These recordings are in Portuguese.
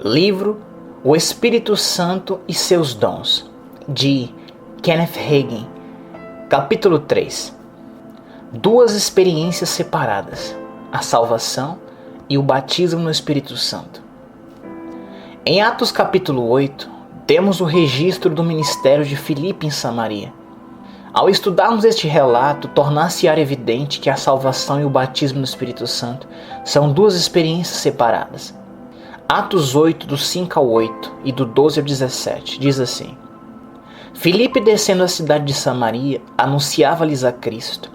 Livro O Espírito Santo e Seus Dons, de Kenneth Hagin, capítulo 3. Duas experiências separadas, a salvação e o batismo no Espírito Santo. Em Atos capítulo 8, temos o registro do ministério de Filipe em Samaria. Ao estudarmos este relato, tornar-se-á evidente que a salvação e o batismo no Espírito Santo são duas experiências separadas. Atos 8, do 5 ao 8 e do 12 ao 17, diz assim: Filipe, descendo à cidade de Samaria, anunciava-lhes a Cristo.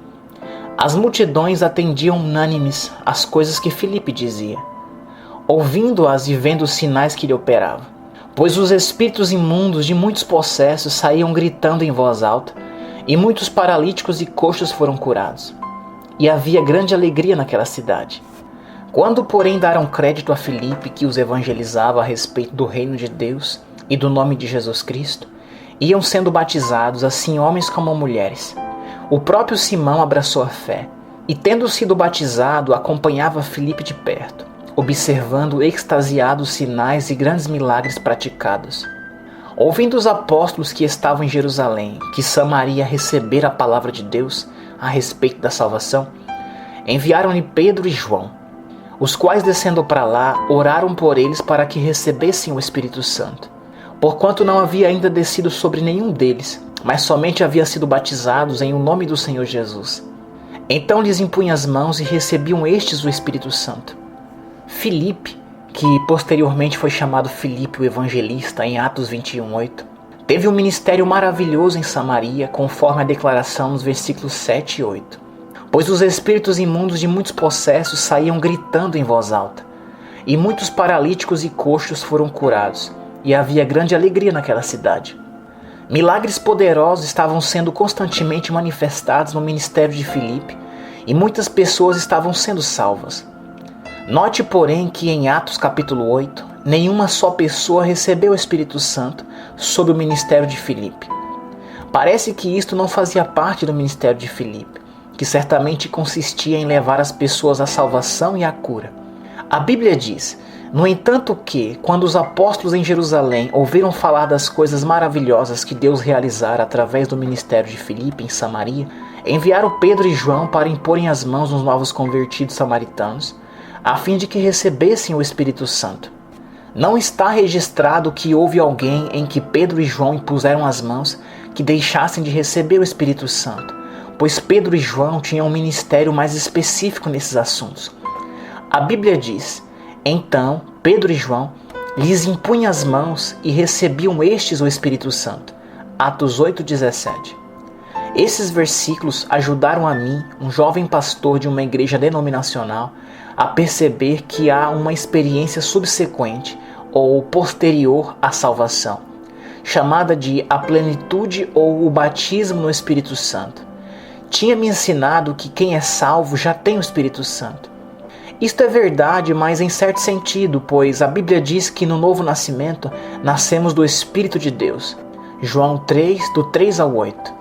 As multidões atendiam unânimes às coisas que Filipe dizia, ouvindo-as e vendo os sinais que lhe operavam. Pois os espíritos imundos de muitos possessos saíam gritando em voz alta, e muitos paralíticos e coxos foram curados. E havia grande alegria naquela cidade. Quando, porém, deram crédito a Filipe, que os evangelizava a respeito do reino de Deus e do nome de Jesus Cristo, iam sendo batizados, assim homens como mulheres. O próprio Simão abraçou a fé, e tendo sido batizado, acompanhava Filipe de perto, observando extasiados sinais e grandes milagres praticados. Ouvindo os apóstolos que estavam em Jerusalém, que Samaria recebera a palavra de Deus a respeito da salvação, enviaram-lhe Pedro e João, os quais, descendo para lá, oraram por eles para que recebessem o Espírito Santo, porquanto não havia ainda descido sobre nenhum deles, mas somente havia sido batizados em o nome do Senhor Jesus. Então lhes impunha as mãos e recebiam estes o Espírito Santo. Filipe, que posteriormente foi chamado Filipe o Evangelista em Atos 21:8, teve um ministério maravilhoso em Samaria, conforme a declaração nos versículos 7 e 8. Pois os espíritos imundos de muitos possessos saíam gritando em voz alta, e muitos paralíticos e coxos foram curados, e havia grande alegria naquela cidade. Milagres poderosos estavam sendo constantemente manifestados no ministério de Filipe, e muitas pessoas estavam sendo salvas. Note, porém, que em Atos capítulo 8, nenhuma só pessoa recebeu o Espírito Santo sob o ministério de Filipe. Parece que isto não fazia parte do ministério de Filipe, que certamente consistia em levar as pessoas à salvação e à cura. A Bíblia diz, no entanto, que, quando os apóstolos em Jerusalém ouviram falar das coisas maravilhosas que Deus realizara através do ministério de Filipe em Samaria, enviaram Pedro e João para imporem as mãos nos novos convertidos samaritanos, a fim de que recebessem o Espírito Santo. Não está registrado que houve alguém em que Pedro e João impuseram as mãos que deixassem de receber o Espírito Santo, pois Pedro e João tinham um ministério mais específico nesses assuntos. A Bíblia diz, então Pedro e João lhes impunham as mãos e recebiam estes o Espírito Santo. Atos 8:17. Esses versículos ajudaram a mim, um jovem pastor de uma igreja denominacional, a perceber que há uma experiência subsequente ou posterior à salvação, chamada de a plenitude ou o batismo no Espírito Santo. Tinha me ensinado que quem é salvo já tem o Espírito Santo. Isto é verdade, mas em certo sentido, pois a Bíblia diz que no novo nascimento nascemos do Espírito de Deus. João 3, do 3 ao 8.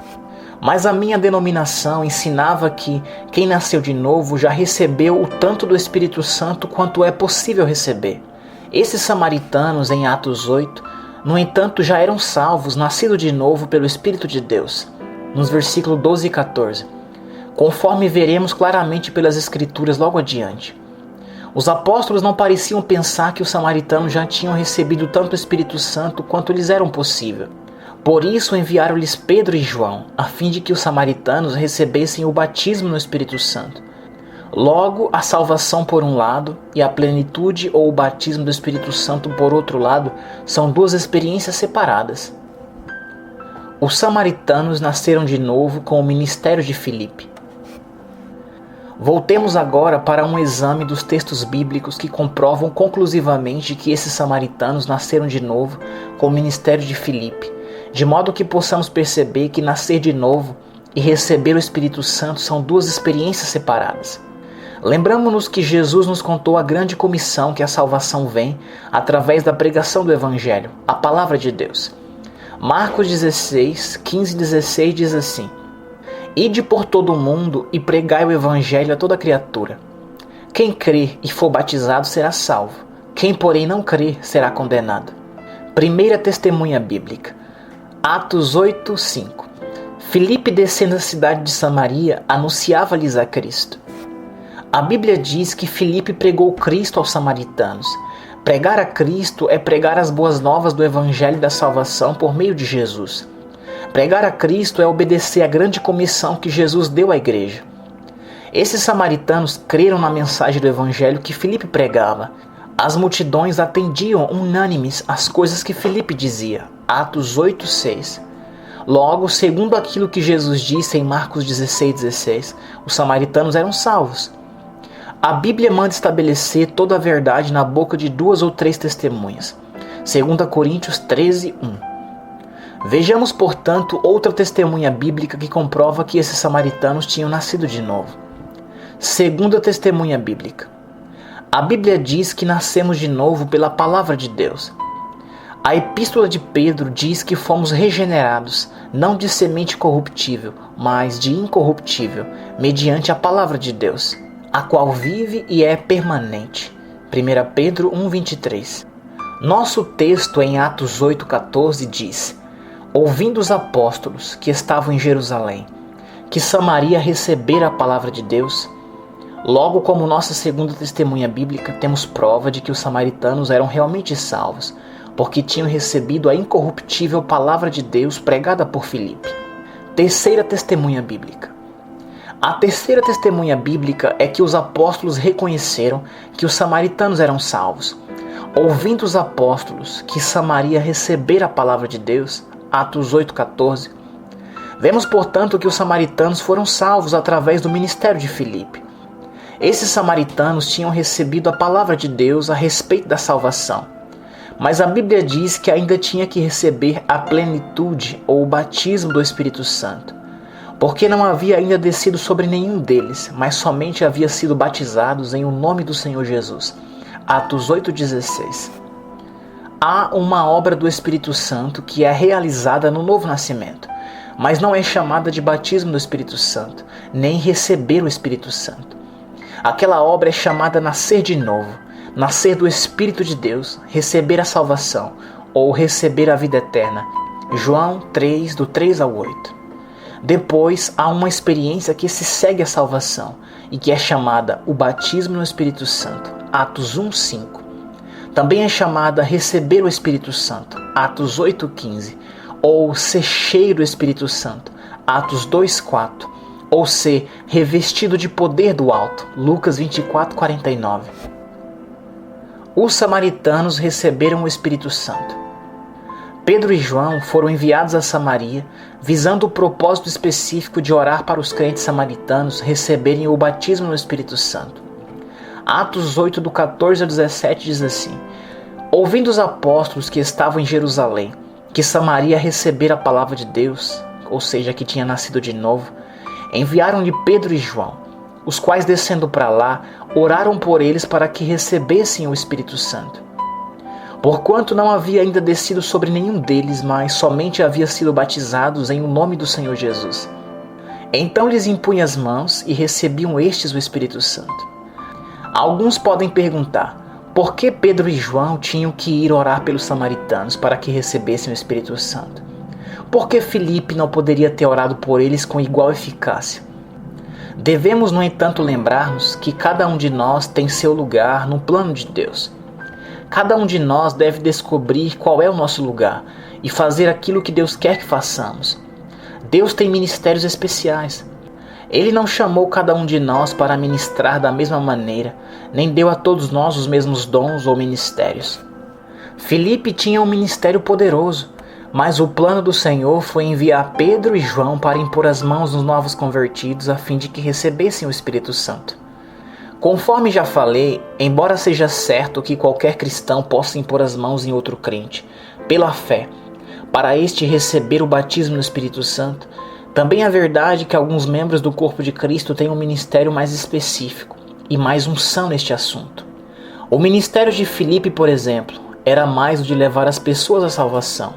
Mas a minha denominação ensinava que quem nasceu de novo já recebeu o tanto do Espírito Santo quanto é possível receber. Esses samaritanos em Atos 8, no entanto, já eram salvos, nascidos de novo pelo Espírito de Deus. Nos versículos 12 e 14, conforme veremos claramente pelas Escrituras logo adiante. Os apóstolos não pareciam pensar que os samaritanos já tinham recebido tanto o Espírito Santo quanto lhes era possível. Por isso enviaram-lhes Pedro e João, a fim de que os samaritanos recebessem o batismo no Espírito Santo. Logo, a salvação por um lado e a plenitude ou o batismo do Espírito Santo por outro lado são duas experiências separadas. Os samaritanos nasceram de novo com o ministério de Filipe. Voltemos agora para um exame dos textos bíblicos que comprovam conclusivamente que esses samaritanos nasceram de novo com o ministério de Filipe, de modo que possamos perceber que nascer de novo e receber o Espírito Santo são duas experiências separadas. Lembramos-nos que Jesus nos contou a grande comissão que a salvação vem através da pregação do Evangelho, a palavra de Deus. Marcos 16, 15 e 16 diz assim: Ide por todo o mundo e pregai o Evangelho a toda criatura. Quem crer e for batizado será salvo, Quem, porém, não crer será condenado. Primeira testemunha bíblica. Atos 8:5. Filipe, descendo da cidade de Samaria, anunciava-lhes a Cristo. A Bíblia diz que Filipe pregou Cristo aos samaritanos. Pregar a Cristo é pregar as boas novas do Evangelho da salvação por meio de Jesus. Pregar a Cristo é obedecer à grande comissão que Jesus deu à igreja. Esses samaritanos creram na mensagem do Evangelho que Filipe pregava. As multidões atendiam unânimes às coisas que Filipe dizia. Atos 8:6. Logo, segundo aquilo que Jesus disse em Marcos 16:16, os samaritanos eram salvos. A Bíblia manda estabelecer toda a verdade na boca de 2 ou 3 testemunhas. 2 Coríntios 13:1. Vejamos, portanto, outra testemunha bíblica que comprova que esses samaritanos tinham nascido de novo. Segunda testemunha bíblica. A Bíblia diz que nascemos de novo pela palavra de Deus. A epístola de Pedro diz que fomos regenerados, não de semente corruptível, mas de incorruptível, mediante a palavra de Deus, a qual vive e é permanente. 1 Pedro 1:23. Nosso texto em Atos 8:14 diz: ouvindo os apóstolos que estavam em Jerusalém, que Samaria recebera a palavra de Deus. Logo, como nossa segunda testemunha bíblica, temos prova de que os samaritanos eram realmente salvos, porque tinham recebido a incorruptível palavra de Deus pregada por Filipe. Terceira testemunha bíblica. A terceira testemunha bíblica é que os apóstolos reconheceram que os samaritanos eram salvos. Ouvindo os apóstolos que Samaria recebera a palavra de Deus, Atos 8:14, vemos, portanto, que os samaritanos foram salvos através do ministério de Filipe. Esses samaritanos tinham recebido a palavra de Deus a respeito da salvação, mas a Bíblia diz que ainda tinha que receber a plenitude ou o batismo do Espírito Santo, porque não havia ainda descido sobre nenhum deles, mas somente havia sido batizados em o nome do Senhor Jesus. Atos 8:16. Há uma obra do Espírito Santo que é realizada no novo nascimento, mas não é chamada de batismo do Espírito Santo, nem receber o Espírito Santo. Aquela obra é chamada nascer de novo, nascer do Espírito de Deus, receber a salvação ou receber a vida eterna. João 3, do 3 ao 8. Depois há uma experiência que se segue à salvação e que é chamada o batismo no Espírito Santo. Atos 1:5. Também é chamada receber o Espírito Santo, Atos 8:15, ou ser cheio do Espírito Santo, Atos 2:4, ou ser revestido de poder do alto, Lucas 24:49. Os samaritanos receberam o Espírito Santo. Pedro e João foram enviados a Samaria, visando o propósito específico de orar para os crentes samaritanos receberem o batismo no Espírito Santo. Atos 8, do 14 ao 17 diz assim: ouvindo os apóstolos que estavam em Jerusalém, que Samaria recebera a palavra de Deus, ou seja, que tinha nascido de novo, enviaram-lhe Pedro e João, os quais, descendo para lá, oraram por eles para que recebessem o Espírito Santo. Porquanto não havia ainda descido sobre nenhum deles, mas somente havia sido batizados em o nome do Senhor Jesus. Então lhes impunha as mãos e recebiam estes o Espírito Santo. Alguns podem perguntar, por que Pedro e João tinham que ir orar pelos samaritanos para que recebessem o Espírito Santo? Por que Filipe não poderia ter orado por eles com igual eficácia? Devemos, no entanto, lembrar-nos que cada um de nós tem seu lugar no plano de Deus. Cada um de nós deve descobrir qual é o nosso lugar e fazer aquilo que Deus quer que façamos. Deus tem ministérios especiais. Ele não chamou cada um de nós para ministrar da mesma maneira, nem deu a todos nós os mesmos dons ou ministérios. Filipe tinha um ministério poderoso, mas o plano do Senhor foi enviar Pedro e João para impor as mãos nos novos convertidos a fim de que recebessem o Espírito Santo. Conforme já falei, embora seja certo que qualquer cristão possa impor as mãos em outro crente, pela fé, para este receber o batismo no Espírito Santo, também é verdade que alguns membros do corpo de Cristo têm um ministério mais específico e mais unção neste assunto. O ministério de Filipe, por exemplo, era mais o de levar as pessoas à salvação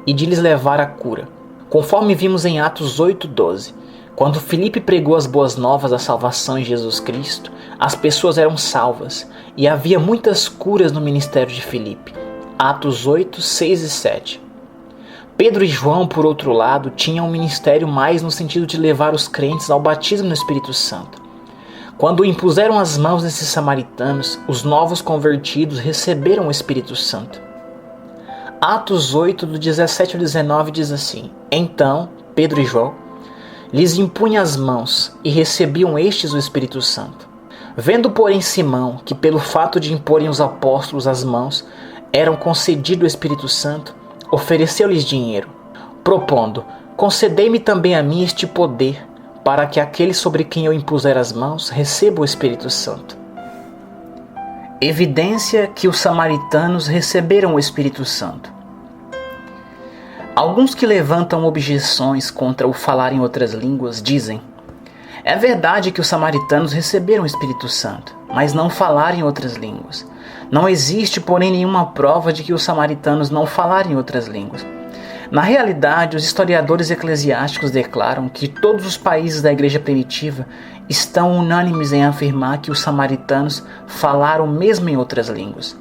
e de lhes levar à cura. Conforme vimos em Atos 8:12, Quando Filipe pregou as boas novas da salvação em Jesus Cristo, as pessoas eram salvas e havia muitas curas no ministério de Filipe. Atos 8, 6 e 7. Pedro e João, por outro lado, tinham um ministério mais no sentido de levar os crentes ao batismo no Espírito Santo. Quando impuseram as mãos nesses samaritanos, os novos convertidos receberam o Espírito Santo. Atos 8, do 17 ao 19 diz assim: Então, Pedro e João lhes impunham as mãos e recebiam estes o Espírito Santo. Vendo, porém, Simão que pelo fato de imporem os apóstolos as mãos eram concedido o Espírito Santo, ofereceu-lhes dinheiro, propondo: concedei-me também a mim este poder, para que aquele sobre quem eu impuser as mãos receba o Espírito Santo. Evidência que os samaritanos receberam o Espírito Santo. Alguns que levantam objeções contra o falar em outras línguas dizem: é verdade que os samaritanos receberam o Espírito Santo, mas não falaram em outras línguas. Não existe, porém, nenhuma prova de que os samaritanos não falaram em outras línguas. Na realidade, os historiadores eclesiásticos declaram que todos os países da igreja primitiva estão unânimes em afirmar que os samaritanos falaram mesmo em outras línguas.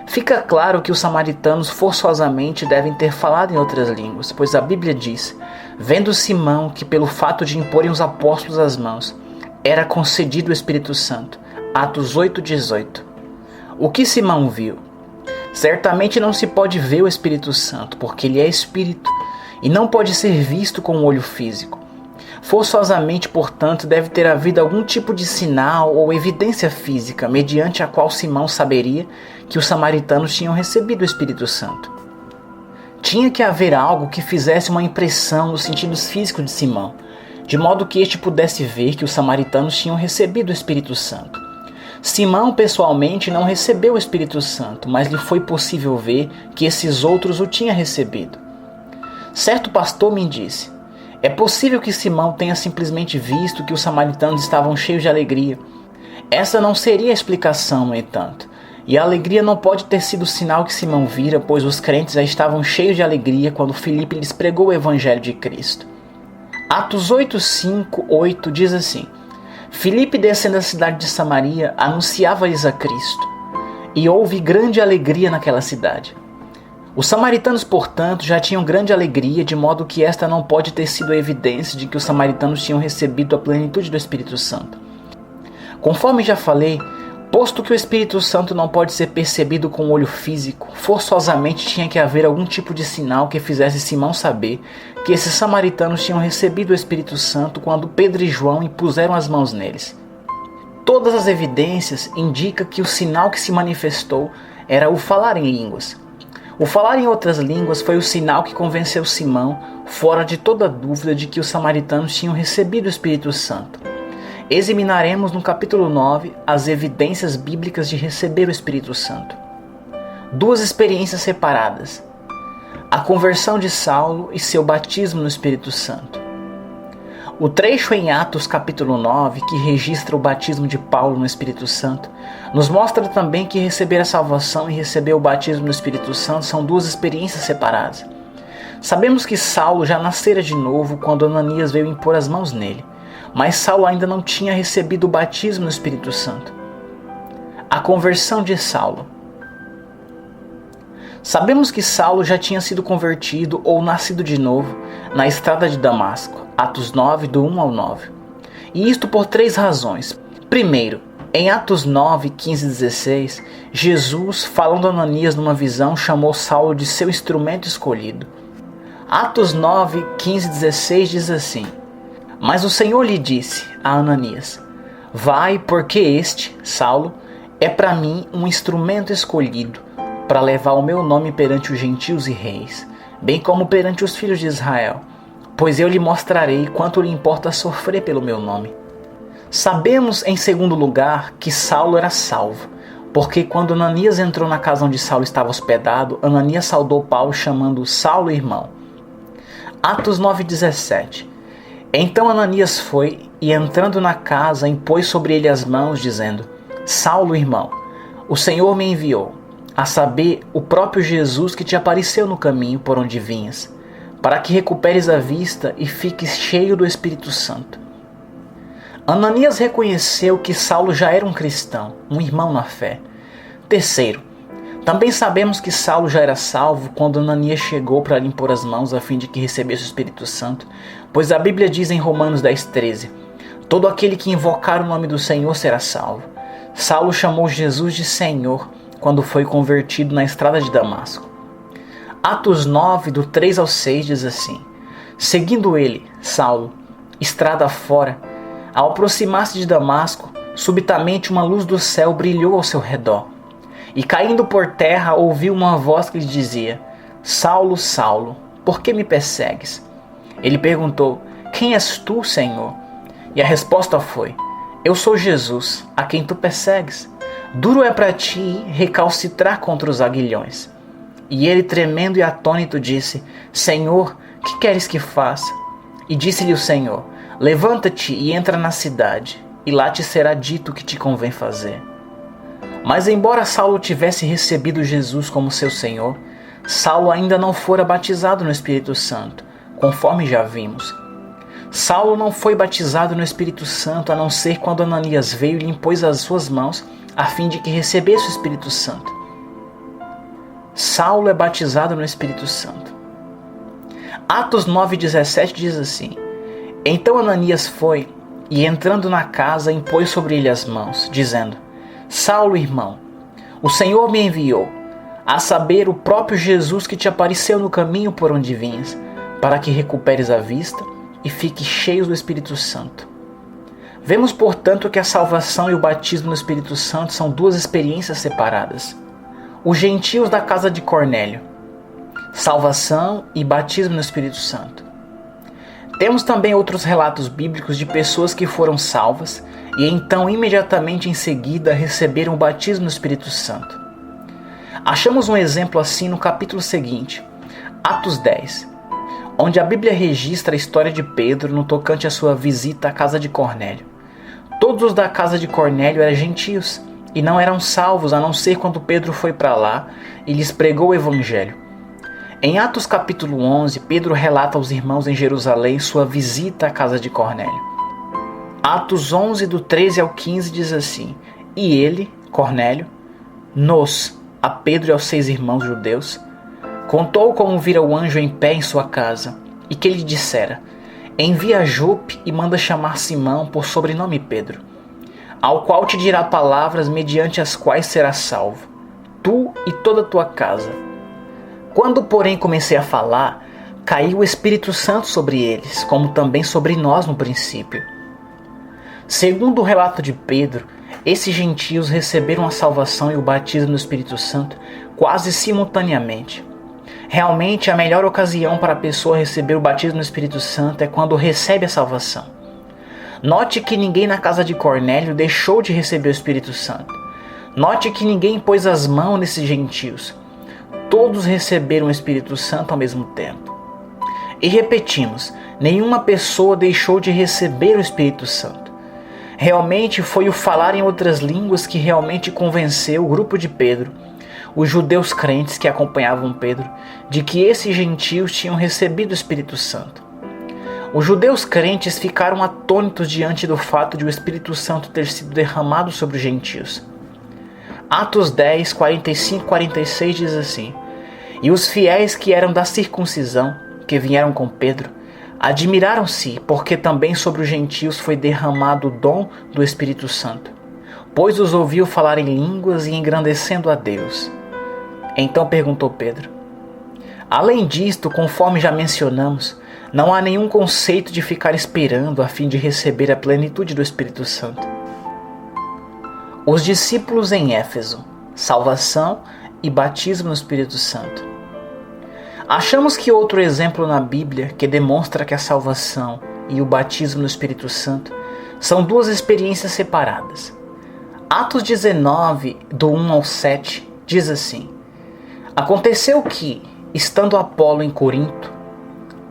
Fica claro que os samaritanos forçosamente devem ter falado em outras línguas, pois a Bíblia diz: vendo Simão que pelo fato de imporem os apóstolos as mãos, era concedido o Espírito Santo. Atos 8:18. O que Simão viu? Certamente não se pode ver o Espírito Santo, porque ele é Espírito, e não pode ser visto com o olho físico. Forçosamente, portanto, deve ter havido algum tipo de sinal ou evidência física, mediante a qual Simão saberia que os samaritanos tinham recebido o Espírito Santo. Tinha que haver algo que fizesse uma impressão nos sentidos físicos de Simão, de modo que este pudesse ver que os samaritanos tinham recebido o Espírito Santo. Simão pessoalmente não recebeu o Espírito Santo, mas lhe foi possível ver que esses outros o tinham recebido. Certo pastor me disse: é possível que Simão tenha simplesmente visto que os samaritanos estavam cheios de alegria. Essa não seria a explicação, no entanto, e a alegria não pode ter sido o sinal que Simão vira, pois os crentes já estavam cheios de alegria quando Filipe lhes pregou o Evangelho de Cristo. Atos 8, 5, 8 diz assim: Filipe, descendo da cidade de Samaria, anunciava-lhes a Cristo, e houve grande alegria naquela cidade. Os samaritanos, portanto, já tinham grande alegria, de modo que esta não pode ter sido a evidência de que os samaritanos tinham recebido a plenitude do Espírito Santo. Conforme já falei, posto que o Espírito Santo não pode ser percebido com o olho físico, forçosamente tinha que haver algum tipo de sinal que fizesse Simão saber que esses samaritanos tinham recebido o Espírito Santo quando Pedro e João impuseram as mãos neles. Todas as evidências indicam que o sinal que se manifestou era o falar em línguas. O falar em outras línguas foi o sinal que convenceu Simão, fora de toda dúvida, de que os samaritanos tinham recebido o Espírito Santo. Examinaremos no capítulo 9 as evidências bíblicas de receber o Espírito Santo. Duas experiências separadas: a conversão de Saulo e seu batismo no Espírito Santo. O trecho em Atos capítulo 9, que registra o batismo de Paulo no Espírito Santo, nos mostra também que receber a salvação e receber o batismo no Espírito Santo são duas experiências separadas. Sabemos que Saulo já nascera de novo quando Ananias veio impor as mãos nele, mas Saulo ainda não tinha recebido o batismo no Espírito Santo. A conversão de Saulo. Sabemos que Saulo já tinha sido convertido ou nascido de novo na estrada de Damasco, Atos 9, do 1 ao 9. E isto por três razões. Primeiro, em Atos 9, 15 e 16, Jesus, falando a Ananias numa visão, chamou Saulo de seu instrumento escolhido. Atos 9, 15 e 16 diz assim: Mas o Senhor lhe disse a Ananias: Vai, porque este, Saulo, é para mim um instrumento escolhido para levar o meu nome perante os gentios e reis, bem como perante os filhos de Israel, pois eu lhe mostrarei quanto lhe importa sofrer pelo meu nome. Sabemos, em segundo lugar, que Saulo era salvo, porque quando Ananias entrou na casa onde Saulo estava hospedado, Ananias saudou Paulo chamando Saulo irmão. Atos 9,17. Então Ananias foi e, entrando na casa, impôs sobre ele as mãos, dizendo: Saulo irmão, o Senhor me enviou, a saber, o próprio Jesus que te apareceu no caminho por onde vinhas, para que recuperes a vista e fiques cheio do Espírito Santo. Ananias reconheceu que Saulo já era um cristão, um irmão na fé. Terceiro, também sabemos que Saulo já era salvo quando Ananias chegou para lhe impor as mãos a fim de que recebesse o Espírito Santo, pois a Bíblia diz em Romanos 10:13, todo aquele que invocar o nome do Senhor será salvo. Saulo chamou Jesus de Senhor quando foi convertido na estrada de Damasco. Atos 9, do 3 ao 6 diz assim, seguindo ele, Saulo, estrada fora, ao aproximar-se de Damasco, subitamente uma luz do céu brilhou ao seu redor. E caindo por terra, ouviu uma voz que lhe dizia, Saulo, Saulo, por que me persegues? Ele perguntou, quem és tu, Senhor? E a resposta foi, eu sou Jesus, a quem tu persegues. Duro é para ti recalcitrar contra os aguilhões. E ele, tremendo e atônito, disse, Senhor, que queres que faça? E disse-lhe o Senhor, levanta-te e entra na cidade, e lá te será dito o que te convém fazer. Mas embora Saulo tivesse recebido Jesus como seu Senhor, Saulo ainda não fora batizado no Espírito Santo, conforme já vimos. Saulo não foi batizado no Espírito Santo a não ser quando Ananias veio e lhe impôs as suas mãos a fim de que recebesse o Espírito Santo. Saulo é batizado no Espírito Santo. Atos 9:17 diz assim, então Ananias foi e entrando na casa impôs sobre ele as mãos, dizendo, Saulo, irmão, o Senhor me enviou, a saber, o próprio Jesus que te apareceu no caminho por onde vinhas, para que recuperes a vista e fiques cheio do Espírito Santo. Vemos, portanto, que a salvação e o batismo no Espírito Santo são duas experiências separadas. Os gentios da casa de Cornélio, salvação e batismo no Espírito Santo. Temos também outros relatos bíblicos de pessoas que foram salvas e então imediatamente em seguida receberam o batismo no Espírito Santo. Achamos um exemplo assim no capítulo seguinte, Atos 10, onde a Bíblia registra a história de Pedro no tocante à sua visita à casa de Cornélio. Todos os da casa de Cornélio eram gentios e não eram salvos a não ser quando Pedro foi para lá e lhes pregou o Evangelho. Em Atos capítulo 11, Pedro relata aos irmãos em Jerusalém sua visita à casa de Cornélio. Atos 11, do 13 ao 15 diz assim, e ele, Cornélio, a Pedro e aos 6 irmãos judeus, contou como vira o anjo em pé em sua casa, e que lhe dissera, envia a Jope e manda chamar Simão por sobrenome Pedro, ao qual te dirá palavras mediante as quais serás salvo, tu e toda a tua casa. Quando, porém, comecei a falar, caiu o Espírito Santo sobre eles, como também sobre nós no princípio. Segundo o relato de Pedro, esses gentios receberam a salvação e o batismo no Espírito Santo quase simultaneamente. Realmente, a melhor ocasião para a pessoa receber o batismo no Espírito Santo é quando recebe a salvação. Note que ninguém na casa de Cornélio deixou de receber o Espírito Santo. Note que ninguém pôs as mãos nesses gentios. Todos receberam o Espírito Santo ao mesmo tempo. E repetimos, nenhuma pessoa deixou de receber o Espírito Santo. Realmente foi o falar em outras línguas que realmente convenceu o grupo de Pedro, os judeus crentes que acompanhavam Pedro, de que esses gentios tinham recebido o Espírito Santo. Os judeus crentes ficaram atônitos diante do fato de o Espírito Santo ter sido derramado sobre os gentios. Atos 10, 45 e 46 diz assim, e os fiéis que eram da circuncisão, que vieram com Pedro, admiraram-se, porque também sobre os gentios foi derramado o dom do Espírito Santo, pois os ouviu falar em línguas e engrandecendo a Deus. Então perguntou Pedro, além disto, conforme já mencionamos, não há nenhum conceito de ficar esperando a fim de receber a plenitude do Espírito Santo. Os discípulos em Éfeso, salvação e batismo no Espírito Santo. Achamos que outro exemplo na Bíblia que demonstra que a salvação e o batismo no Espírito Santo são duas experiências separadas. Atos 19, do 1 ao 7, diz assim, aconteceu que, estando Apolo em Corinto,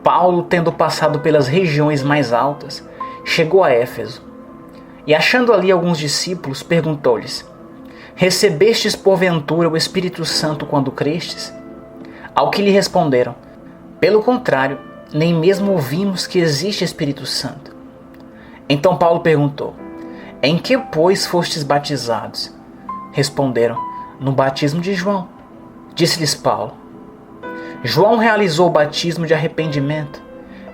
Paulo, tendo passado pelas regiões mais altas, chegou a Éfeso, e achando ali alguns discípulos, perguntou-lhes, recebestes porventura o Espírito Santo quando crestes? Ao que lhe responderam, Pelo contrário, nem mesmo ouvimos que existe Espírito Santo. Então Paulo perguntou: em que, pois, fostes batizados? Responderam: no batismo de João. Disse-lhes Paulo: João realizou o batismo de arrependimento,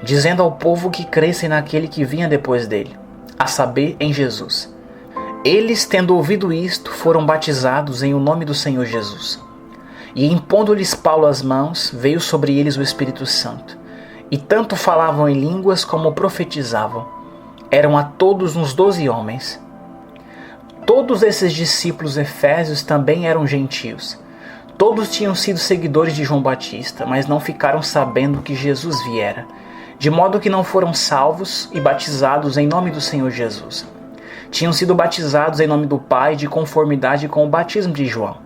dizendo ao povo que crescem naquele que vinha depois dele, a saber, em Jesus. Eles, tendo ouvido isto, foram batizados em o nome do Senhor Jesus. E impondo-lhes Paulo as mãos, veio sobre eles o Espírito Santo. E tanto falavam em línguas como profetizavam. Eram a todos uns 12 homens. Todos esses discípulos efésios também eram gentios. Todos tinham sido seguidores de João Batista, mas não ficaram sabendo que Jesus viera, de modo que não foram salvos e batizados em nome do Senhor Jesus. Tinham sido batizados em nome do Pai, de conformidade com o batismo de João.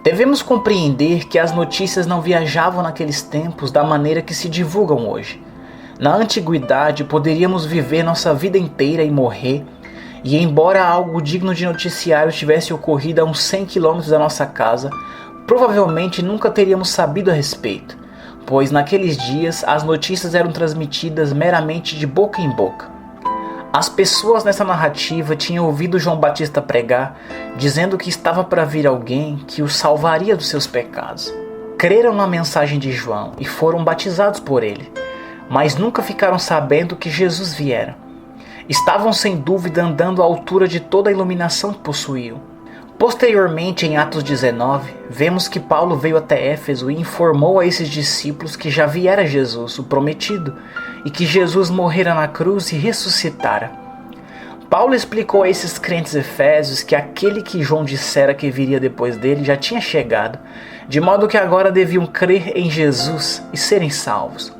Devemos compreender que as notícias não viajavam naqueles tempos da maneira que se divulgam hoje. Na antiguidade, poderíamos viver nossa vida inteira e morrer, e embora algo digno de noticiário tivesse ocorrido a uns 100 quilômetros da nossa casa, provavelmente nunca teríamos sabido a respeito, pois naqueles dias as notícias eram transmitidas meramente de boca em boca. As pessoas nessa narrativa tinham ouvido João Batista pregar, dizendo que estava para vir alguém que os salvaria dos seus pecados. Creram na mensagem de João e foram batizados por ele, mas nunca ficaram sabendo que Jesus viera. Estavam sem dúvida andando à altura de toda a iluminação que possuíam. Posteriormente, em Atos 19, vemos que Paulo veio até Éfeso e informou a esses discípulos que já viera Jesus, o prometido, e que Jesus morrera na cruz e ressuscitara. Paulo explicou a esses crentes efésios que aquele que João dissera que viria depois dele já tinha chegado, de modo que agora deviam crer em Jesus e serem salvos.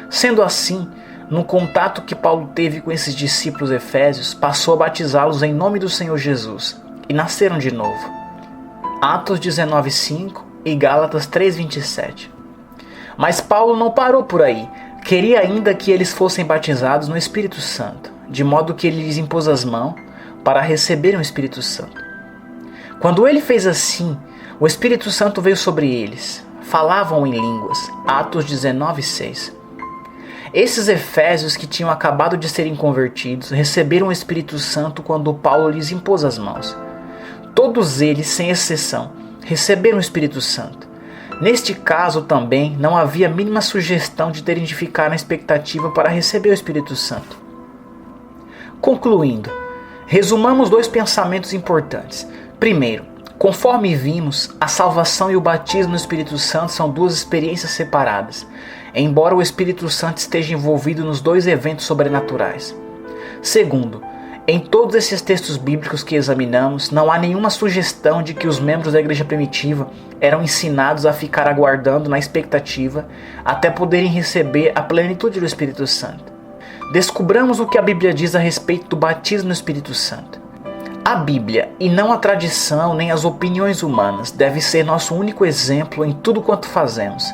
Sendo assim, no contato que Paulo teve com esses discípulos efésios, passou a batizá-los em nome do Senhor Jesus, e nasceram de novo. Atos 19:5 e Gálatas 3:27. Mas Paulo não parou por aí. Queria ainda que eles fossem batizados no Espírito Santo, de modo que ele lhes impôs as mãos para receberem o Espírito Santo. Quando ele fez assim, o Espírito Santo veio sobre eles. Falavam em línguas. Atos 19:6. Esses efésios que tinham acabado de serem convertidos receberam o Espírito Santo quando Paulo lhes impôs as mãos. Todos eles, sem exceção, receberam o Espírito Santo. Neste caso também não havia a mínima sugestão de terem de ficar na expectativa para receber o Espírito Santo. Concluindo, resumamos 2 pensamentos importantes. Primeiro, conforme vimos, a salvação e o batismo no Espírito Santo são 2 experiências separadas, embora o Espírito Santo esteja envolvido nos 2 eventos sobrenaturais. Segundo, em todos esses textos bíblicos que examinamos, não há nenhuma sugestão de que os membros da igreja primitiva eram ensinados a ficar aguardando na expectativa até poderem receber a plenitude do Espírito Santo. Descubramos o que a Bíblia diz a respeito do batismo no Espírito Santo. A Bíblia, e não a tradição nem as opiniões humanas, deve ser nosso único exemplo em tudo quanto fazemos.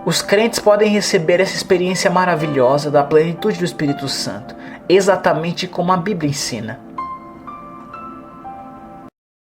Os crentes podem receber essa experiência maravilhosa da plenitude do Espírito Santo, exatamente como a Bíblia ensina.